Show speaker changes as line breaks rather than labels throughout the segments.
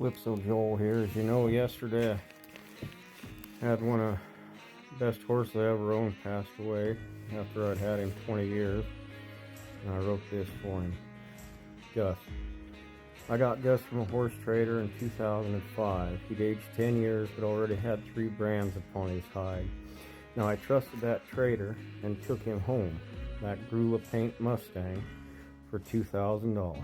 Calypso Joel here. As you know, yesterday I had one of the best horses I ever owned passed away after I'd had him 20 years. And I wrote this for him. Gus. I got Gus from a horse trader in 2005. He'd aged 10 years but already had 3 brands upon his hide. Now I trusted that trader and took him home, that Grula Paint Mustang, for $2,000.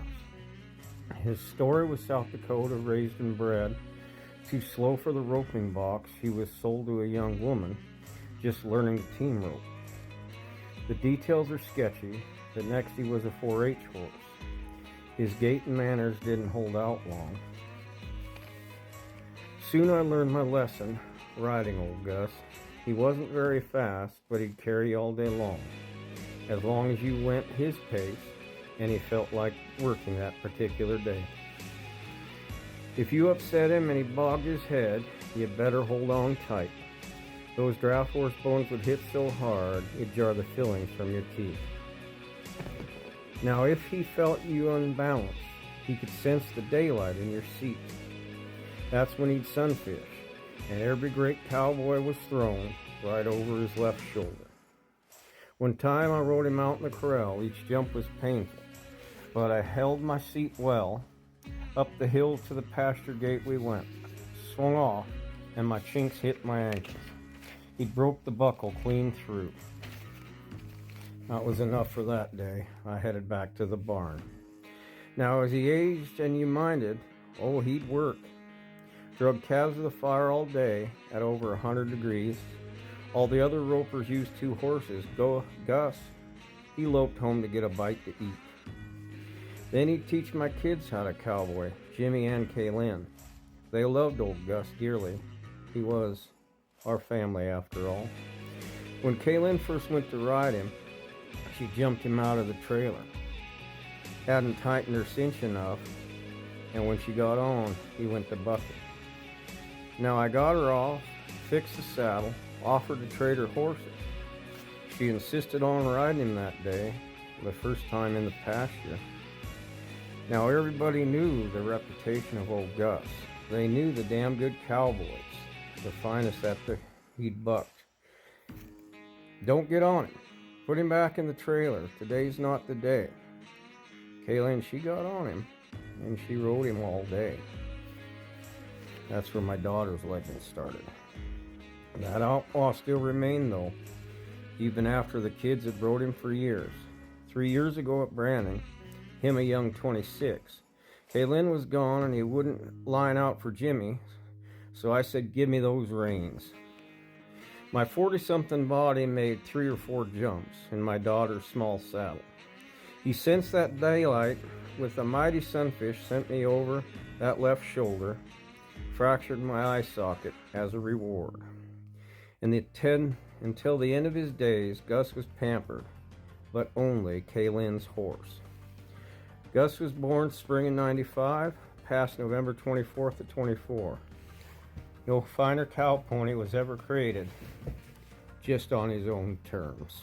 His story was South Dakota, raised and bred. Too slow for the roping box, he was sold to a young woman, just learning the team rope. The details are sketchy, but next he was a 4-H horse. His gait and manners didn't hold out long. Soon I learned my lesson, riding old Gus. He wasn't very fast, but he'd carry all day long as you went his pace and he felt like working that particular day. If you upset him and he bogged his head, you better hold on tight. Those draft horse bones would hit so hard, it'd jar the fillings from your teeth. Now if he felt you unbalanced, he could sense the daylight in your seat. That's when he'd sunfish, and every great cowboy was thrown right over his left shoulder. One time I rode him out in the corral. Each jump was painful, but I held my seat well. Up the hill to the pasture gate we went, swung off, and my chinks hit my ankles. He broke the buckle clean through. That was enough for that day. I headed back to the barn. Now as he aged and you minded, oh, he'd work. Drug calves to the fire all day at over 100 degrees. All the other ropers used 2 horses. Gus, he loped home to get a bite to eat. Then he'd teach my kids how to cowboy, Jimmy and Kaylin. They loved old Gus dearly. He was our family after all. When Kaylin first went to ride him, she jumped him out of the trailer. Hadn't tightened her cinch enough, and when she got on, he went to bucking. Now I got her off, fixed the saddle, offered to trade her horses. She insisted on riding him that day, the first time in the pasture. Now everybody knew the reputation of old Gus. They knew the damn good cowboys, the finest that he'd bucked. Don't get on him. Put him back in the trailer. Today's not the day. Kaylin, she got on him, and she rode him all day. That's where my daughter's legend started. That outlaw still remained, though, even after the kids had rode him for years. 3 years ago at Brandon, him a young 26, Kaylin was gone and he wouldn't line out for Jimmy, so I said, give me those reins. My 40-something body made 3 or 4 jumps in my daughter's small saddle. He sensed that daylight with a mighty sunfish, sent me over that left shoulder, fractured my eye socket as a reward. Until the end of his days, Gus was pampered, but only Kaylin's horse. Gus was born spring in '95, passed November 24th of '24. No finer cow pony was ever created, just on his own terms.